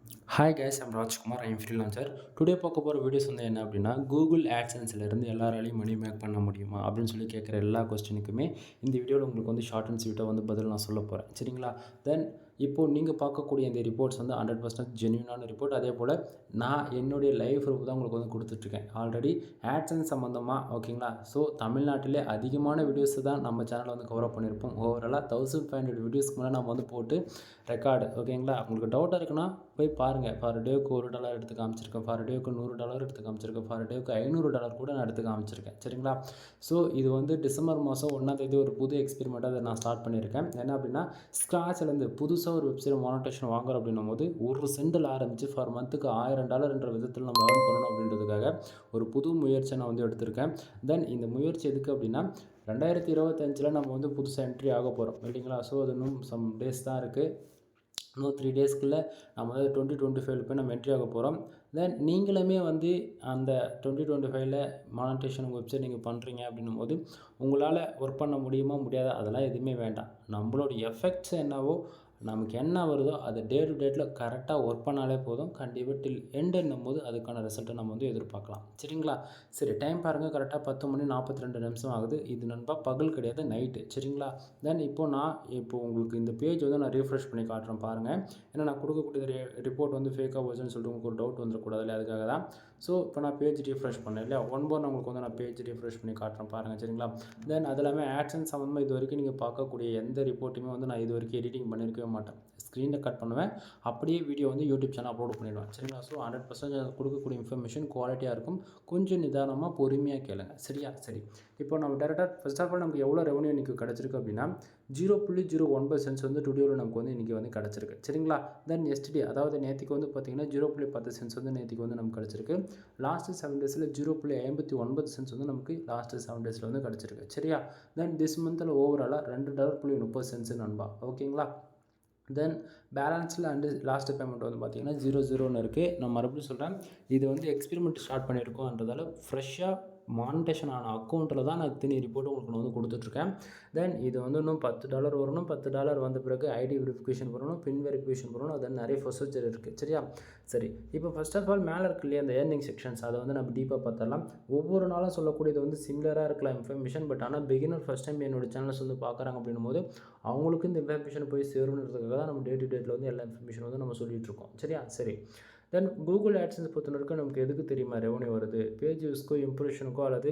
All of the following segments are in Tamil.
Hi guys, I'm Rajkumar. I'm freelancer. Today பார்க்க போகிற வீடியோஸ் வந்து என்ன அப்படின்னா, கூகுள் ஆட்சன்ஸ்லேருந்து எல்லாராலையும் மணி மேக் பண்ண முடியுமா அப்படின்னு சொல்லி கேட்குற எல்லா கொஸ்டினுக்குமே இந்த வீடியோவில் உங்களுக்கு வந்து ஷார்ட் அண்ட் ஸ்வீட்டாக வந்து பதில் நான் சொல்ல போகிறேன். சரிங்களா? தென் இப்போது நீங்கள் பார்க்கக்கூடிய இந்த ரிப்போர்ட்ஸ் வந்து 100% ஜென்யூனான ரிப்போர்ட். அதே போல் நான் என்னுடைய லைவ் ப்ரூஃப் தான் உங்களுக்கு வந்து கொடுத்துட்ருக்கேன். ஆல்ரெடி ஆட்சன்ஸ் சம்மந்தமாக ஓகேங்களா. ஸோ தமிழ்நாட்டிலே அதிகமான வீடியோஸ் தான் நம்ம சேனலில் வந்து கவர் அப் பண்ணியிருப்போம். ஓவராலாக 1500 வீடியோஸ்க்கு மேலே நம்ம வந்து போட்டு ரெக்கார்டு ஓகேங்களா. உங்களுக்கு டவுட்டாக இருக்குன்னா போய் பாருங்கள். ஃபார் டேவுக்கு $1 எடுத்து காமிச்சிருக்கேன், ஃபார் டேவுக்கு $100 எடுத்து காமிச்சிருக்கேன், ஃபார் டேவுக்கு $500 கூட நான் எடுத்து காமிச்சிருக்கேன். சரிங்களா? ஸோ இது வந்து டிசம்பர் மாதம் 1ஆம் தேதி ஒரு புது எக்ஸ்பெரிமெண்ட்டாக அதை நான் ஸ்டார்ட் பண்ணியிருக்கேன். என்ன அப்படின்னா, ஸ்க்ராட்ச்லேருந்து புதுசாக ஒரு வெப்சைட் மானிட்டேஷன் வாங்குறோம் அப்படின்னும் போது ஒரு சென்டில் ஆரம்பித்து ஃபார் மந்த்துக்கு $1000 என்ற விதத்தில் நம்ம ஏர்ன் பண்ணணும் அப்படின்றதுக்காக ஒரு புது முயற்சியை நான் வந்து எடுத்திருக்கேன். தென் இந்த முயற்சி எதுக்கு அப்படின்னா, 2025 நம்ம வந்து புதுசாக என்ட்ரி ஆக போகிறோம் இல்லைங்களா. ஸோ அது இன்னும் சம் டேஸ் தான் இருக்குது. இன்னும் 3 டேஸ்க்குள்ளே நம்ம வந்து 2025 போய் நம்ம என்ட்ரி ஆக போகிறோம். தென் நீங்களுமே வந்து அந்த 2025ல் மானிட்டேஷன் வெப்சைட் நீங்கள் பண்ணுறீங்க அப்படின்னும் போது உங்களால் ஒர்க் பண்ண முடியுமா முடியாதா அதெல்லாம் எதுவுமே வேண்டாம். நம்மளோட எஃபெக்ட்ஸ் என்னவோ நமக்கு என்ன வருதோ அது டே டு டேட்டில் கரெக்டாக ஒர்க் பண்ணாலே போதும். கண்டிப்பாக டில் எண்டுன்னும் போது அதுக்கான ரிசல்ட்டை நம்ம வந்து எதிர்பார்க்கலாம். சரிங்களா? சரி, டைம் பாருங்கள். கரெக்டாக 10:42 ஆகுது. இது நண்பா பகல் கிடையாது, நைட்டு. சரிங்களா? தென் இப்போது உங்களுக்கு இந்த பேஜ் வந்து நான் ரீஃப்ரெஷ் பண்ணி காட்டுறேன் பாருங்கள். ஏன்னா நான் கொடுக்கக்கூடிய ரிப்போர்ட் வந்து ஃபேக்காக போச்சுன்னு சொல்லிட்டு உங்களுக்கு ஒரு டவுட் வந்துடக்கூடாது இல்லை, அதுக்காக தான். ஸோ இப்போ நான் பேஜ் ரீஃப்ரெஷ் பண்ணேன் இல்லையா, நான் உங்களுக்கு வந்து நான் பேஜ் ரீஃப்ரெஷ் பண்ணி காட்டுறேன் பாருங்கள். சரிங்களா? தென் அது எல்லாமே ஆட்சன்ஸ் சம்மந்தமாக இது வரைக்கும் நீங்கள் பார்க்கக்கூடிய எந்த ரிப்போர்ட்டுமே வந்து நான் இது வரைக்கும் எடிட்டிங் பண்ணியிருக்கவே மாட்டேன். ஸ்க்ரீனில் கட் பண்ணுவேன், அப்படியே வீடியோ வந்து யூடியூப் சேனல் அப்லோட் பண்ணிடுவேன். சரிங்களா? ஸோ 100% கொடுக்கக்கூடிய இன்ஃபர்மேஷன் குவாலிட்டியாக இருக்கும். கொஞ்சம் நிதானமாக பொறுமையாக கேளுங்க. சரியா? சரி, இப்போ நம்ம டேரெக்டாக ஃபர்ஸ்ட் ஆஃப் ஆல் நமக்கு எவ்வளோ ரெவன்யூ இன்றைக்கி கிடச்சிருக்கு அப்படின்னா 0.01 சென்ட்ஸ் வந்து டுடியோவில் நமக்கு வந்து இன்றைக்கி வந்து கிடச்சிருக்கு. சரிங்களா? தென் எஸ்டே அதாவது நேற்றுக்கு வந்து பார்த்திங்கன்னா 0.10 சென்ட்ஸ் வந்து நேற்றுக்கு வந்து நமக்கு கிடச்சிருக்கு. லாஸ்ட்டு 7 டேஸில் 0.59 சென்ட்ஸ் வந்து நமக்கு லாஸ்ட்டு 7 டேஸில் வந்து கிடச்சிருக்கு. சரியா? தென் திஸ் மந்தில் ஓவராலாக $2.30 நண்பா. ஓகேங்களா? தென் பேலன்ஸில் அண்டு லாஸ்ட்டு பேமெண்ட் வந்து பார்த்திங்கன்னா 00 இருக்குது. நான் மறுபடியும் சொல்கிறேன், இது வந்து எக்ஸ்பெரிமெண்ட் ஸ்டார்ட் பண்ணியிருக்கோன்றதால ஃப்ரெஷ்ஷாக மானிட்டேஷன் ஆன அக்கௌண்ட்டில் தான் நான் இத்தனை ரிப்போர்ட் உங்களுக்கு நான் வந்து கொடுத்துட்ருக்கேன். தென் இது வந்து இன்னும் $10 வரணும். $10 வந்த பிறகு ஐடி வெரிஃபிகேஷன் பண்ணணும், பின் வெரிஃபிகேஷன் பண்ணணும். அது நிறைய ப்ரொசீஜர் இருக்குது. சரியா? சரி, இப்போ ஃபர்ஸ்ட் ஆஃப் ஆல் மேலே இருக்கு இல்லையா அந்த ஏர்னிங் செக்ஷன்ஸ், அதை வந்து நம்ம டீப்பாக பார்த்துடலாம். ஒவ்வொரு நாளும் சொல்லக்கூடியது வந்து சிமிலராக இருக்கலாம் இன்ஃபர்மேஷன். பட் ஆனால் பிகினர் ஃபஸ்ட் டைம் என்னோட சேனல்ஸ் வந்து பார்க்குறாங்க அப்படின்னும் போது அவங்களுக்கு இந்த இன்ஃபர்மேஷன் போய் சேரணுன்றதுக்காக தான் நம்ம டே டு டேட்டில் வந்து எல்லா இன்ஃபர்மேஷன் வந்து நம்ம சொல்லிகிட்ருக்கோம். சரியா? சரி, தென் கூகுள் ஆட்சன்ஸ் பொறுத்தவரைக்கும் நமக்கு எதுக்கு தெரியுமா ரெவன்யூ வருது? பேஜ் வியூஸ்க்கோ இம்ப்ரெஷனுக்கோ அல்லது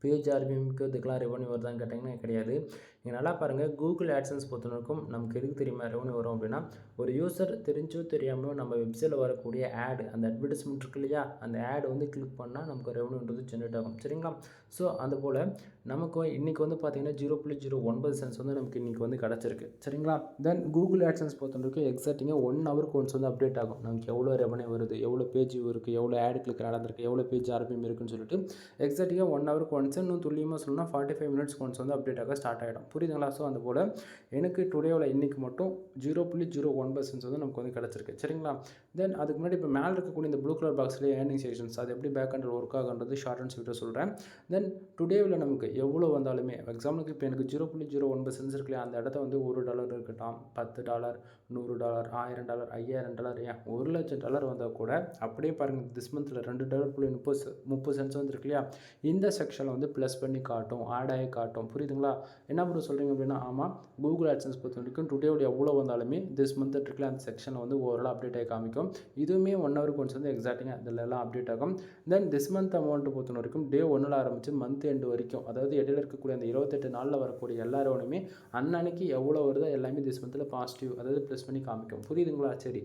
பேஜ் ஆர்பிஎம்க்கு இதுக்கெலாம் ரெவன்யூ வருதான்னு கேட்டிங்கன்னா கிடையாது. நீங்கள் நல்லா பாருங்கள், கூகுள் ஆட்சன்ஸ் பொறுத்தவரைக்கும் நமக்கு எதுக்கு தெரியுமா ரெவன்யூ வரும் அப்படின்னா, ஒரு யூசர் தெரிஞ்சோ தெரியாமலோ நம்ம வெப்சைட்டில் வரக்கூடிய ஆட், அந்த அட்வர்டைஸ்மெண்ட் இருக்கு இல்லையா, அந்த ஆட் வந்து கிளிக் பண்ணால் நமக்கு ரெவன்யூன்றது ஜென்ரேட் ஆகும். சரிங்களா? ஸோ அதுபோல் நமக்கு இன்றைக்கி வந்து பார்த்திங்கன்னா 0.09 சென்ட்ஸ் வந்து நமக்கு இன்றைக்கி வந்து கிடச்சிருக்கு. சரிங்களா? தென் கூகுள் ஆட்சன்ஸ் பொறுத்தவரைக்கும் எக்ஸாக்டிங்காக 1 ஹவருக்கு ஒன்ஸ் வந்து அப்டேட் ஆகும். நமக்கு எவ்வளோ ரெவன்யூ வருது, எவ்வளோ பேஜ் இருக்குது, எவ்வளோ ஆட் கிளிக் நடந்திருக்கு, எவ்வளோ பேஜ் ஆர்பிஎம் இருக்குன்னு சொல்லிட்டு எக்ஸாக்டிங்காக 1 ஹவருக்கு ஒன்ஸ், இன்னும் துல்லியமாக சொல்லணும்னா 45 மினிட்ஸ்க்கு ஒன்ஸ் வந்து அப்டேட் ஆக ஸ்டார்ட் ஆகிடும். புரியுதுங்களா? ஸோ அந்த போல் எனக்கு டுடேவில் இன்றைக்கி மட்டும் 0.01% வந்து நமக்கு வந்து கிடச்சிருக்கு. சரிங்களா? தென் அதுக்கு முன்னாடி இப்போ மேலே இருக்கக்கூடிய இந்த ப்ளூ கலர் பாக்ஸ்லேயே ஏர்னிங் செக்ஷன்ஸ் அது எப்படி பேக் அண்டில் ஒர்க் ஆகுன்றது ஷார்ட் அண்ட் ஸ்வீட்டாக சொல்கிறேன். தென் டுடேவில் நமக்கு எவ்வளோ வந்தாலுமே எக்ஸாம்பிளுக்கு இப்போ எனக்கு 0.01 இருக்கு இல்லையா, அந்த இடத்த வந்து $1 இருக்கட்டும், $10, $100, $1000, $5000, ஏன் $1,00,000 வந்தால் கூட அப்படியே பாருங்கள், திஸ் மந்தில் $2.30 வந்து இருக்கு இல்லையா, இந்த செக்ஷனில் வந்து ப்ளஸ் பண்ணி காட்டும், ஆட் ஆகி காட்டும். புரியுதுங்களா? என்ன பண்ண சொல்கிறீங்க அப்படின்னா, ஆமாம், கூகுள் ஆட்சன்ஸ் பொறுத்த வரைக்கும் டுடேவோட எவ்வளோ வந்தாலுமே திஸ் மந்த் இருக்குல்ல அந்த செக்ஷனில் வந்து ஓவரால் அப்டேட் ஆகி காமிக்கும். இதுவுமே 1 ஹவருக்கு ஒன்ஸ் வந்து எக்ஸாக்டாக அதில் எல்லாம் அப்டேட் ஆகும். தென் திஸ் மந்த் அமௌண்ட்டு பொறுத்த வரைக்கும் டே 1ல் ஆரம்பித்து மந்த் எண்டு வரைக்கும், அதாவது இடையில இருக்கக்கூடிய அந்த 28 நாளில் வரக்கூடிய எல்லா ரெவன்யூமே அன்னன்னைக்கு எவ்வளோ வருதோ எல்லாமே திஸ் மந்தில் பாசிட்டிவ், அதாவது ப்ளஸ் பண்ணி காமிக்கும். புரியுதுங்களா? சரி,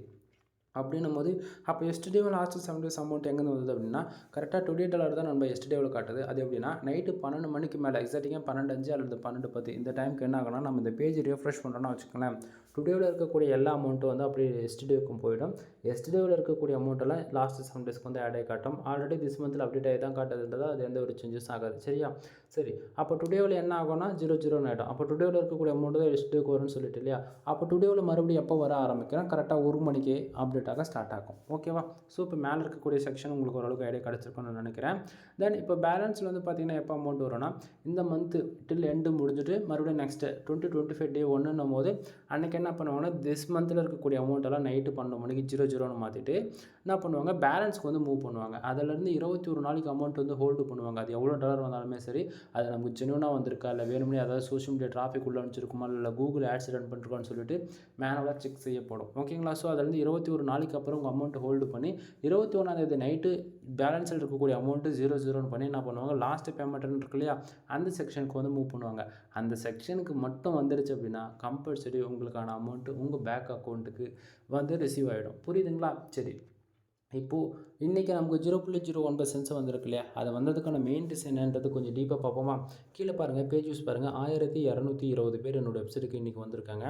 அப்படின்னும் போது அப்போ எஸ்டர்டேவில் லாஸ்ட்டு 7 டேஸ் அமௌண்ட் எங்கேருந்து வந்தது அப்படின்னா, கரெக்டாக $20 தான் நம்ம எஸ்டர்டேவில் காட்டுது. அது எப்படின்னா நைட்டு 12 மணிக்கு மேலே எக்ஸாக்டாக 12:05 அல்லது 12:10 இந்த டைமுக்கு என்ன ஆகும்னா, நம்ம இந்த பேஜ் ரீஃப்ரெஷ் பண்ணுறோன்னா வச்சுக்கோங்களேன், டுடேவில் இருக்கக்கூடிய எல்லா அமௌண்ட்டும் வந்து அப்படியே எஸ்டர்டேவுக்கும் போயிடும். எஸ்டர்டேவில் இருக்கக்கூடிய அமௌண்ட்டெல்லாம் லாஸ்ட்டு 7 டேஸ்க்கு வந்து ஆட் ஆகி காட்டும். ஆல்ரெடி திஸ் மந்தில் அப்டேட் ஆகி தான் காட்டுதுன்றதா, அது எந்த ஒரு சேஞ்சஸ் ஆகாது. சரியா? சரி, அப்போ டுடேவில் என்ன ஆகும்னா 00 ஆகிடும். அப்போ டுடேவில் இருக்கக்கூடிய அமௌண்ட்டு தான் எஸ்டர்டேக்கு வரும்னு சொல்லிட்டு இல்லையா, அப்போ டுடேவில் மறுபடியும் எப்போ வர ஆரம்பிக்கிறோம், கரெக்டாக 1 மணிக்கு அப்டேட் ஆக ஸ்டார்ட் ஆகும். ஓகேவா? ஸோ இப்போ மேலே இருக்கக்கூடிய செக்ஷன் உங்களுக்கு ஓரளவுக்கு ஐடியா கிடச்சிருக்குன்னு நான் நினைக்கிறேன். தென் இப்போ பேலன்ஸில் வந்து பார்த்திங்கன்னா எப்போ அமௌண்ட் வரும்னா, இந்த மந்த்து டில் எண்டு முடிஞ்சுட்டு மறுபடியும் நெக்ஸ்ட்டு 2025 டே 1ன்னும் போது அன்றைக்கி என்ன பண்ணுவாங்கன்னா, திஸ் மந்தில் இருக்கக்கூடிய அமௌண்ட்டெல்லாம் நைட்டு 12 மணிக்கு 00ன்னு மாற்றிட்டு என்ன பண்ணுவாங்க, பேலன்ஸ்க்கு வந்து மூவ் பண்ணுவாங்க. அதிலேருந்து 21 நாளைக்கு அமௌண்ட் வந்து ஹோல்டு பண்ணுவாங்க. அது எவ்வளோ டாலர் வந்தாலுமே சரி, அது நமக்கு ஜென்யூனாக வந்திருக்கா, இல்லை வேணும்னே அதாவது சோஷியல் மீடியா டிராஃபிக் உள்ள அனுப்பிச்சிருக்குமா, இல்லை கூகுள் ஆட்ஸ் ரன் பண்ணிருக்கோன்னு சொல்லிட்டு மேனுவலாக செக் செய்யப்படும். ஓகேங்களா? ஸோ அதுலேருந்து 21 நாளைக்கு அப்புறம் உங்கள் அமௌண்ட் ஹோல்டு பண்ணி 21ஆம் நைட்டு பேலன்ஸில் இருக்கக்கூடிய அமௌண்ட்டு 00ன்னு பண்ணி என்ன பண்ணுவாங்க, லாஸ்ட் பேமெண்ட்னு இருக்கு இல்லையா, அந்த செக்ஷனுக்கு வந்து மூவ் பண்ணுவாங்க. அந்த செக்ஷனுக்கு மட்டும் வந்துடுச்சு அப்படின்னா கம்பல்சரி உங்களுக்கான அமௌண்ட்டு உங்கள் பேங்க் அக்கௌண்ட்டுக்கு வந்து ரிசீவ் ஆகிடும். புரியுதுங்களா? சரி, இப்போது இன்றைக்கி நமக்கு 0.01 சென்ஸ் வந்திருக்கு இல்லையா, அது வந்ததுக்கான மெயின் ரீசன் என்னன்றது கொஞ்சம் டீப்பாக பார்ப்போமா? கீழே பாருங்கள், பேஜ் யூஸ் பாருங்கள். 1220 பேர் என்னோடய வெப்சைட்டுக்கு இன்றைக்கி வந்திருக்காங்க.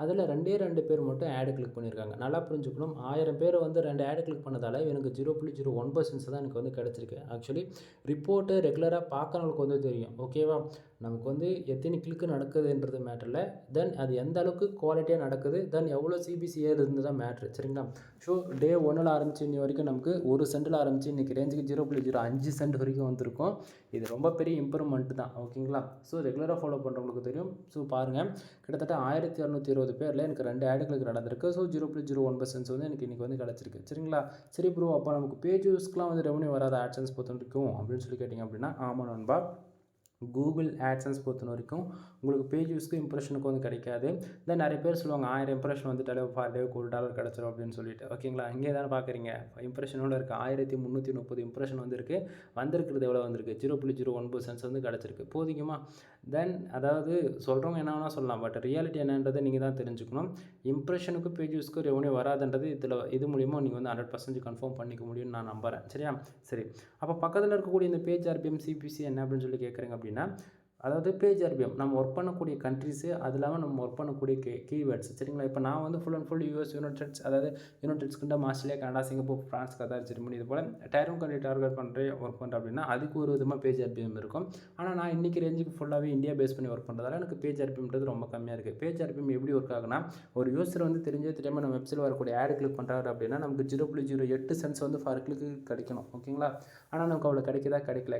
அதில் 2 பேர் மட்டும் ஆடு கிளிக் பண்ணியிருக்காங்க. நல்லா புரிஞ்சுக்கணும், 1000 பேர் வந்து 2 ஆடு கிளிக் பண்ணதால் எனக்கு 0.01 சென்ஸ் தான் எனக்கு வந்து கிடச்சிருக்கு. ஆக்சுவலி ரிப்போர்ட்டு ரெகுலராக பார்க்குறவங்களுக்கு வந்து தெரியும். ஓகேவா? நமக்கு வந்து எத்தனை கிளிக்கு நடக்குதுன்றது மேட்டரில், தென் அது எந்த அளவுக்கு குவாலிட்டியாக நடக்குது, தென் எவ்வளோ சிபிசிஏ இருந்து தான் மேட்ரு. சரிங்களா? ஸோ டே 1ல் ஆரம்பித்து இன்னி வரைக்கும் நமக்கு 1 சென்டில் ஆரம்பித்து இன்றைக்கி ரேஞ்சுக்கு 0.05 சென்ட் வரைக்கும் வந்திருக்கும். இது ரொம்ப பெரிய இம்ப்ரூவ்மெண்ட் தான். ஓகேங்களா? ஸோ ரெகுலராக ஃபாலோ பண்ணுறவங்களுக்கு தெரியும். ஸோ பாருங்கள், கிட்டத்தட்ட 1220 பேரில் எனக்கு 2 ஆடு கிளிக் நடந்திருக்கு. ஸோ 0.01 சென்ஸ் வந்து எனக்கு இன்றைக்கி வந்து கிடச்சிருக்கு. சரிங்களா? சரி ப்ரோ, அப்போ நமக்கு பேஜ் யூஸ்க்குலாம் வந்து ரெவன்யூ வராத ஆட்சன்ஸ் பொறுத்த வரைக்கும் அப்படின்னு சொல்லி கேட்டிங்க அப்படின்னா, ஆமாம் நண்பா, கூகுள் ஆட்சன்ஸ் பொறுத்த வரைக்கும் உங்களுக்கு பேஜ் யூஸ்க்கு இம்ப்ரெஷனுக்கு வந்து கிடைக்காது. தென் நிறைய பேர் சொல்லுவாங்க 1000 இம்ப்ரெஷன் வந்துட்டாலே ஃபார் டே $1 கிடச்சிரும் அப்படின்னு சொல்லிட்டு. ஓகேங்களா? இங்கே தானே பார்க்குறீங்க, இம்ப்ரெஷனோட இருக்குது 1330 இம்ப்ரெஷன் வந்துருக்கு. வந்திருக்கிறது எவ்வளோ வந்திருக்கு, 0.01 சென்ஸ் வந்து கிடச்சிருக்கு. போதிக்குமா? தென் அதாவது சொல்கிறவங்க என்ன வேணால் சொல்லலாம், பட் ரியாலிட்டி என்னன்றதை நீங்கள் தான் தெரிஞ்சுக்கணும். இம்ப்ரெஷனுக்கு பேஜ் யூஸ்க்கு ரெவன்யூ வராதுன்றது இது மூலிமா நீங்கள் வந்து 100% கன்ஃபார்ம் பண்ணிக்க முடியும்னு நான் நம்புகிறேன். சரியா? சரி, அப்போ பக்கத்தில் இருக்கக்கூடிய இந்த பேஜ் ஆர்பிஎம் சிபிசி என்ன அப்படின்னு சொல்லி கேட்குறீங்க அப்படின்னா, அதாவது பேஜ் ஆர்பிஎம் நம்ம ஒர்க் பண்ணக்கூடிய கண்ட்ரிஸு, அது இல்லாமல் நம்ம ஒர்க் பண்ணக்கூடிய கீவேர்ட்ஸ். சரிங்களா? இப்போ நான் வந்து full and full US, United, அதாவது United Kingdom, Australia, Canada, Singapore, France, Qatar, Germany, இது போல் டயர் 1 கண்ட்ரி டார்கெட் பண்ணுறேன் ஒர்க் பண்ணுறேன் அப்படின்னா அதுக்கு ஒரு விதமாக பேஜ் ஆர்பிஎம் இருக்கும். ஆனால் நான் இன்றைக்கி ரேஞ்சுக்கு ஃபுல்லாகவே இந்தியா பேஸ் பண்ணி ஒர்க் பண்ணுறதால எனக்கு பேஜ் ஆர்பிஎம்ன்றது ரொம்ப கம்மியாக இருக்குது. பேஜ் ஆர்பிஎம் எப்படி ஒர்க் ஆகுனா, ஒரு யூஸர் வந்து தெரிஞ்சே தெரியாமல் நம்ம வெப்சைட்டில் வரக்கூடிய ஆடு கிளிக் பண்ணுறாரு அப்படின்னா நமக்கு 0.08 சென்ஸ் வந்து ஃபார் கிளிக்கு கிடைக்கணும். ஓகேங்களா? ஆனால் நமக்கு அவ்வளோ கிடைக்கல.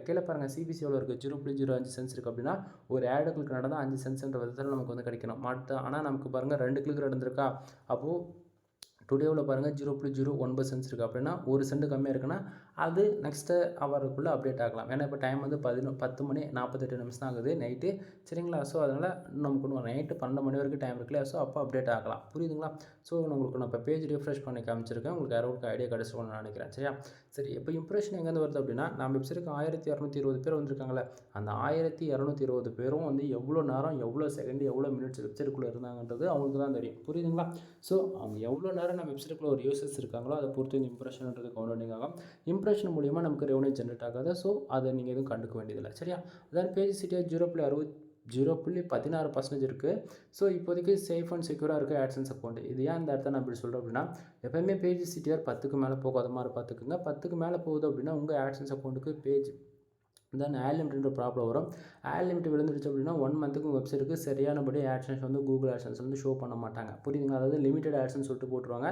கீழே பாருங்கள், சிபிசி எவ்வளோ இருக்குது, 0.05 சென்ஸ் இருக்குது அப்படின்னா ஒரு ஆடு கிளிக் நடந்தால் 5 சென்ட்ஸ்ன்ற விதத்தில் நமக்கு வந்து கிடைக்கணும். ஆனால் நமக்கு பாருங்கள் 2 கிளிக் நடந்திருக்கா, அப்போது டுடேவில் பாருங்கள் 0.01 சென்ஸ் இருக்குது. அப்படின்னா 1 சென்ட் கம்மியாக இருக்குன்னா அது நெக்ஸ்ட்டு ஹவருக்குள்ளே அப்டேட் ஆகலாம். ஏன்னா இப்போ டைம் வந்து 10 மணி 48 நிமிஷம் தான் ஆகுது நைட்டு. சரிங்களா? ஸோ அதனால் நமக்கு நைட்டு 12 மணி வரைக்கும் டைம் இருக்குல்லையா, ஸோ அப்போ அப்டேட் ஆகலாம். புரியுதுங்களா? ஸோ உங்களுக்கு நான் இப்போ பேஜ் ரிஃப்ரெஷ் பண்ணி காமிச்சிருக்கேன். உங்களுக்கு யாரோட ஐடியா கிடச்சிருக்கும்னு நான் நினைக்கிறேன். சரியா? சரி, இப்போ இம்ப்ரெஷன் எங்கேருந்து வருது அப்படின்னா, நம்ம வெப்சைட்டுக்கு 1220 பேர் வந்திருக்காங்களே, அந்த 1220 பேரும் வந்து எவ்வளோ நேரம், எவ்வளோ செகண்ட், எவ்வளோ மினிட்ஸ் வெப்சைட்டுக்குள்ளே இருந்தாங்கன்றது அவங்களுக்கு தான் தெரியும். புரியுதுங்களா? ஸோ அவங்க எவ்வளோ நேரம் நம்ம வெப்சைட்டுக்குள்ளே ஒரு யூசர்ஸ் இருக்காங்களோ அதை பொறுத்து இந்த இம்ப்ரெஷன்ன்றது கவுண்டிங் ஆகும். இம்ப்ரெஷன் மூலிமா நமக்கு ரெவன்யூ ஜென்ரேட் ஆகாது. ஸோ அதை நீங்கள் எதுவும் கண்டுக்க வேண்டியதில்லை. சரியா? அதான் பேஜ் சிட்டியாக 0.16% இருக்குது. ஸோ இப்போதைக்கு சேஃப் அண்ட் செக்யூராக இருக்குது ஆட்சன்ஸ் அக்கௌண்ட். இது ஏன் இந்த இடத்த நான் இப்படி சொல்கிறேன் அப்படின்னா, எப்போயுமே பேஜ் சிட்டிஆர் 10க்கு மேலே போகாத மாதிரி பார்த்துக்குங்க. 10க்கு மேலே போகுது அப்படின்னா உங்கள் ஆட்சன்ஸ் அக்கௌண்ட்டுக்கு பேஜ் தென் ஆட் லிமிட்ன்ற ப்ராப்ளம் வரும். ஆட் லிமிட் விழுந்துருச்சு அப்படின்னா 1 மந்த்துக்கு வெப்சைட்டுக்கு சரியானபடி ஆட்சன்ஸ் வந்து கூகுள் ஆட்சன்ஸ் வந்து ஷோ பண்ண மாட்டாங்க. புரியுதுங்களா? அதாவது லிமிடெட் ஆட்சன்ஸ் சொல்லிட்டு போட்டுருவாங்க.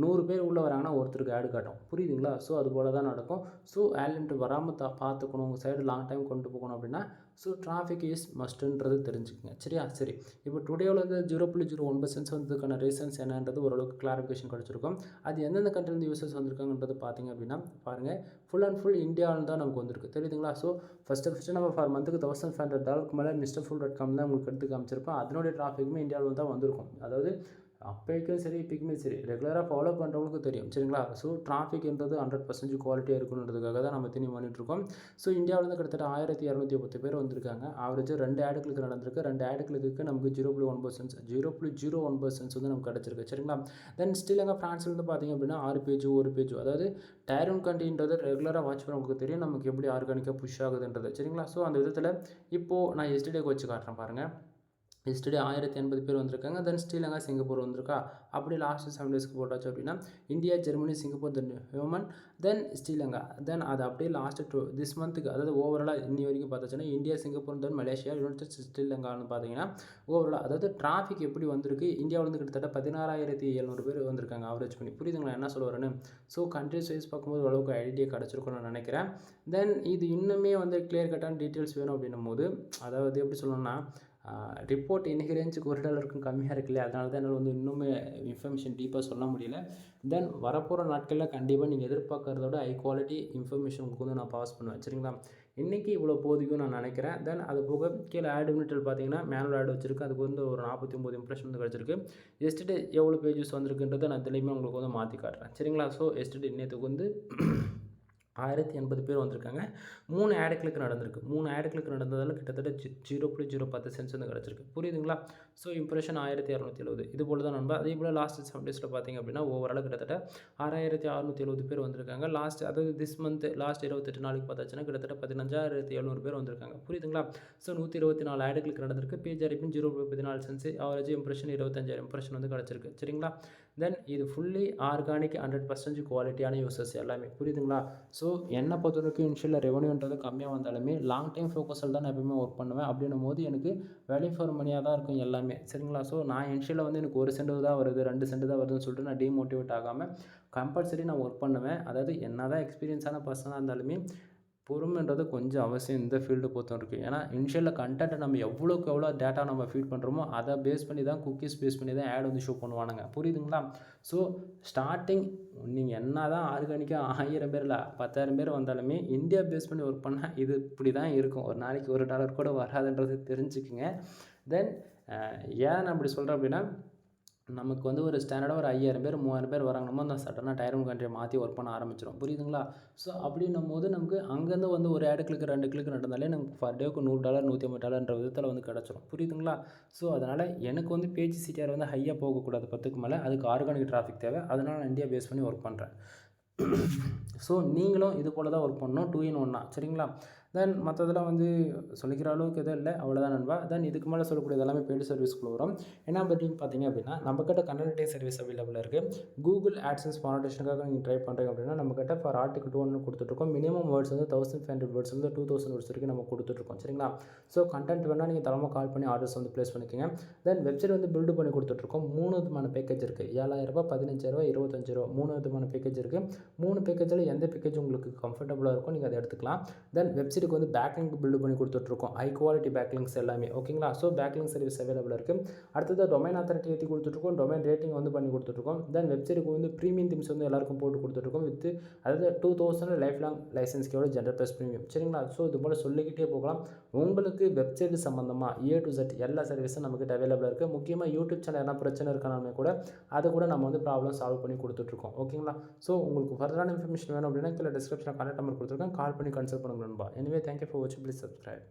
100 பேர் உள்ளே வராங்கன்னா ஒருத்தருக்கு ஆடு காட்டும். புரியுதுங்களா? ஸோ அது போல தான் நடக்கும். ஸோ ஆட் லிமிட் வராமல் பார்த்துக்கணும், உங்கள் சைடு லாங் டைம் கொண்டு போகணும் அப்படின்னா ஸோ டிராஃபிக் இஸ் மஸ்ட்டுன்றது தெரிஞ்சுக்கங்க. சரியா? சரி, இப்போ டுடேவில் வந்து 0.01 சென்ஸ் வந்ததுக்கான ரீசன்ஸ் என்னன்றது ஓரளவுக்கு கிளாரிஃபிகேஷன் கிடச்சிருக்கும். அது எந்தெந்த கண்ட்ரிலேருந்து யூசர்ஸ் வந்திருக்காங்கன்றது பார்த்தீங்க அப்படின்னா பாருங்கள், ஃபுல் அண்ட் ஃபுல் இந்தியாவில் தான் நமக்கு வந்திருக்கு. தெரியுதுங்களா? ஸோ ஃபஸ்ட்டு நம்ம ஃபார் மந்த்துக்கு $1500 மேலே MrFool.com தான் உங்களுக்கு எடுத்து காமிச்சிருப்போம். அதனுடைய டிராஃபிக்குமே இந்தியாவில் தான் வந்திருக்கும். அதாவது அப்போக்கும் சரி இப்போக்குமே சரி ரெகுலராக ஃபாலோ பண்ணுறவங்களுக்கு தெரியும். சரிங்களா? ஸோ டிராஃபிக்ன்றது 100% குவாலிட்டியாக இருக்கணுன்றதுக்காக தான் நம்ம திணி பண்ணிட்டுருக்கோம். ஸோ இந்தியாவிலேருந்து கிட்டத்தட்ட 1210 பேர் வந்திருக்காங்க. ஆவரேஜாக 2 ஆடு கிளிக் நடந்திருக்கு. 2 ஆடு கிளிக்கு நமக்கு 0.01 சென்ஸ் வந்து நமக்கு கிடச்சிருக்கு. சரிங்களா? தென் ஸ்ரீலங்கா, ஃப்ரான்ஸ்லேருந்து பார்த்தீங்க அப்படின்னா 6 பேஜ் 1 பேஜ், அதாவது டயர் 1 கண்ட்ரின்றது ரெகுலராக வாட்ச் பண்ணுறவங்களுக்கு தெரியும் நமக்கு எப்படி ஆர்கானிக்காக புஷ் ஆகுதுன்றது. சரிங்களா? ஸோ அந்த விதத்தில் இப்போது நான் எஸ்டர்டேக்கு வச்சு காட்டுறேன் பாருங்கள். எஸ்டர்டே 1080 பேர் வந்திருக்காங்க. தென் ஸ்ரீலங்கா, சிங்கப்பூர் வந்திருக்கா. அப்படி லாஸ்ட் 7 டேஸ்க்கு போட்டாச்சு அப்படின்னா India, Germany, Singapore, then Oman, then Sri Lanka, then அது அப்படியே லாஸ்ட்டு திஸ் மந்த்துக்கு, அதாவது ஓவராலாக இன்னி வரைக்கும் பார்த்தாச்சுன்னா India, Singapore, then Malaysia, United ஸ்ரீலங்கான்னு பார்த்தீங்கன்னா ஓவராலாக அதாவது டிராஃபிக் எப்படி வந்திருக்கு, இந்தியாவிலேருந்து கிட்டத்தட்ட 16,700 பேர் வந்திருக்காங்க ஆவரேஜ் பண்ணி. புரியுதுங்களா என்ன சொல்ல வரேன்னு? ஸோ கண்ட்ரிஸ் வைஸ் பார்க்கும்போது ஓரளவுக்கு ஐடியா கிடச்சிருக்கும்னு நான் நினைக்கிறேன். தென் இது இன்னுமே வந்து கிளியர் கட்டான டீட்டெயில்ஸ் வேணும் அப்படின்னும் போது, அதாவது எப்படி சொல்லணும்னா ரிப்போர்ட் இன்றைக்கி ரேஞ்சுக்கு $1 கம்மியாக இருக்கு இல்லையா, அதனால தான் என்னால் வந்து இன்னுமே இன்ஃபர்மேஷன் டீப்பாக சொல்ல முடியல. தென் வரப்போகிற நாட்களில் கண்டிப்பாக நீங்கள் எதிர்பார்க்குறதோட ஹை குவாலிட்டி இன்ஃபர்மேஷன் உங்களுக்கு வந்து நான் பாஸ் பண்ணுவேன். சரிங்களா, இன்றைக்கி இவ்வளோ போதிக்கும் நான் நினைக்கிறேன். தென் அது போக கீழே ஆட் யூனிட்டில் பார்த்தீங்கன்னா மேனுவல் ஆட் வச்சுருக்கு. அதுக்கு வந்து ஒரு 49 இம்ப்ரெஷன் வந்து கிடச்சிருக்கு. எஸ்டர்டே எவ்வளோ பேஜஸ் வந்திருக்குன்றதை நான் இதுலேயுமே உங்களுக்கு வந்து மாற்றி காட்டுறேன். சரிங்களா, ஸோ எஸ்டர்டே நேற்றுக்கு வந்து 1080 பேர் வந்திருக்காங்க. 3 ஆட் கிளிக் நடந்திருக்கு. 3 ஆட் கிளிக் நடந்ததால் கிட்டத்தட்ட 0.010 சென்ஸ் வந்து கிடச்சிருக்கு. புரியுதுங்களா? So impression 1270. இது போல் தான் நண்பா. அதே போல் லாஸ்ட் 7 டேஸில் பார்த்தீங்க அப்படின்னா ஓவரால் கிட்டத்தட்ட 6670 பேர் வந்திருக்காங்க. அதாவது திஸ் மந்த் லாஸ்ட் 28 நாளைக்கு பார்த்தாச்சுன்னா கிட்டத்தட்ட 15700 பேர் வந்திருக்காங்க. புரியுதுங்களா? ஸோ 124 ஆட் கிளிக் நடந்திருக்கு. பேஜ் அரைப்பின் 0.14 சென்ஸ், அவரேஜ் இம்ப்ரெஷன் 25,000 இம்ப்ரெஷன் வந்து கிடச்சிருக்கு. சரிங்களா, தென் இது ஃபுல்லி ஆர்கானிக் 100% குவாலிட்டியான யூசர்ஸ் எல்லாமே. புரியுதுங்களா? ஸோ என்னை பொறுத்த வரைக்கும் இனிஷியலில் ரெவன்யூன்றது கம்மியாக வந்தாலுமே லாங் டைம் ஃபோக்கஸில் தான் நான் எப்பவுமே ஒர்க் பண்ணுவேன். அப்படின்னும் போது எனக்கு வேல்யூ ஃபார் மணியாக தான் இருக்கும் எல்லாமே. சரிங்களா, ஸோ நான் இனிஷியலில் வந்து எனக்கு 1 சென்ட் தான் வருது, 2 சென்ட் தான் வருதுன்னு சொல்லிட்டு நான் டிமோட்டிவேட் ஆகாமல் கம்பல்சரி நான் ஒர்க் பண்ணுவேன். அதாவது என்ன தான் எக்ஸ்பீரியன்ஸான பர்சனாக இருந்தாலுமே பொறுமைன்றது கொஞ்சம் அவசியம் இந்த ஃபீல்டு பொறுத்த வரைக்கும். ஏன்னா இனிஷியலில் கண்டென்ட்டை நம்ம எவ்வளோக்கு எவ்வளோ டேட்டா நம்ம ஃபீட் பண்ணுறோமோ அதை பேஸ் பண்ணி தான், குக்கீஸ் பேஸ் பண்ணி தான் ஆட் வந்து ஷோ பண்ணுவானுங்க. புரியுதுங்களா? ஸோ ஸ்டார்டிங் நீங்கள் என்ன தான் ஆர்கானிக்காக 1000 பேர் இல்லை 10,000 பேர் வந்தாலுமே இந்தியா பேஸ் பண்ணி ஒர்க் பண்ணால் இது இப்படி தான் இருக்கும். ஒரு நாளைக்கு $1 கூட வராதுன்றது தெரிஞ்சுக்குங்க. தென் ஏன் நான் அப்படி சொல்கிறேன் அப்படின்னா, நமக்கு வந்து ஒரு ஸ்டாண்டர்டாக ஒரு 5000 பேர் 3000 பேர் வராங்கன்னமோ அந்த சடனாக டைரம் கண்ட்ரியை மாற்றி ஒர்க் பண்ண ஆரம்பிச்சிடும். புரியுதுங்களா? ஸோ அப்படின்னும் போது நமக்கு அங்கேருந்து வந்து ஒரு ஆட் கிளிக் 2 கிளிக் நடந்தாலே நமக்கு பர் டேக்கு $100 $150 விதத்தில் வந்து கிடச்சிரும். புரியுதுங்களா? ஸோ அதனால் எனக்கு வந்து பேஜ் சிடிஆர் வந்து ஹையாக போகக்கூடாது 10க்கு மேலே. அதுக்கு ஆர்கானிக் டிராஃபிக் தேவை. அதனால் நான் இந்தியா பேஸ் பண்ணி ஒர்க் பண்ணுறேன். ஸோ நீங்களும் இது போல் தான் ஒர்க் பண்ணணும். 2 in 1 சரிங்களா? தென் மற்றதெல்லாம் வந்து சொல்லிக்கிற அளவுக்கு எதுவும் இல்லை, அவ்வளோதான் நண்பா. தென் இதுக்கு மேலே சொல்லக்கூடியது எல்லாமே பெய்டு சர்வீஸ்க்குள்ள வரும். என்ன அப்படின்னு பார்த்தீங்க அப்படின்னா, நம்மக்கிட்ட கண்டென்ட் சர்வீஸ் அவைலபிளாக இருக்குது. கூகுள் ஆட்சன்ஸ் மானிட்டேஷனுக்காக நீங்கள் ட்ரை பண்ணுறீங்க அப்படின்னா நம்மக்கிட்ட ஃபார் ஆர்டிகல் 200 கொடுத்துட்ருக்கோம். மினிமம் வேர்ட்ஸ் வந்து 1500 வேர்ட்ஸ் வந்து 2000 வேர்ட்ஸ் வரைக்கும் நம்ம கொடுத்துட்ருக்கோம். சரிங்களா, ஸோ கண்டென்ட் வேணால் நீங்கள் தரமாக கால் பண்ணி ஆர்டர்ஸ் வந்து ப்ளேஸ் பண்ணிக்கோங்க. தென் வெப்சைட் வந்து பில்டு பண்ணி கொடுத்துட்ருக்கோம். 3 விதமான பேக்கேஜ் இருக்குது. 7000 15,000 25,000 3 விதமான பேக்கேஜ் இருக்குது. 3 பேக்கேஜில் எந்த பேக்கேஜ் உங்களுக்கு கம்ஃபர்டபுளாக இருக்கும் நீங்கள் அதை எடுத்துக்கலாம். தென் வெப்சைட்டுக்கு வந்து பேக்லிங்க் பில்டு பண்ணி கொடுத்துட்ருக்கோம். ஹை குவாலிட்டி பேக்லிங்க்ஸ் எல்லாமே. ஓகேங்களா, ஸோ பேக்லிங்க் சர்வீஸ் அவைலபிளாக இருக்குது. அடுத்தது டொமைன் அத்தாரிட்டி ஏற்றி கொடுத்துட்ருக்கோம். டொமைன் ரேட்டிங் வந்து பண்ணி கொடுத்துட்ருக்கோம். தென் வெப்சைட்டுக்கு வந்து ப்ரீமியம் தீம்ஸ் வந்து எல்லாருக்கும் போட்டு கொடுத்துட்ருக்கோம். வித் அதாவது 2000 லைஃப் லாங் லைசன்ஸ்க்கோட ஜென்ரல் ப்ளஸ் ப்ரீமியம். சரிங்களா, ஸோ இது போல் சொல்லிக்கிட்டே போகலாம். உங்களுக்கு வெப்சைட் சம்மந்தமாக A to Z எல்லா சர்வீஸும் நம்மக்கிட்ட அவைலபிளாக இருக்குது. முக்கியமாக யூடியூப் சேனல் எதனா பிரச்சனை இருக்கானாலுமே கூட அதை கூட நம்ம வந்து ப்ராப்ளம் சால்வ் பண்ணி கொடுத்துட்ருக்கோம். ஓகேங்களா, ஸோ உங்களுக்கு ஃபர்தரான இன்ஃபர்மேஷன் வேணும் அப்படின்னா கீழே டிஸ்கிரிப்ஷனில் கான்டாக்ட் நம்பர் கொடுத்துருக்கேன். கால் பண்ணி கன்சல்ட் பண்ணுங்க நண்பா. எனிவே தேங்க்யூ ஃபார் வாட்சிங். Please subscribe.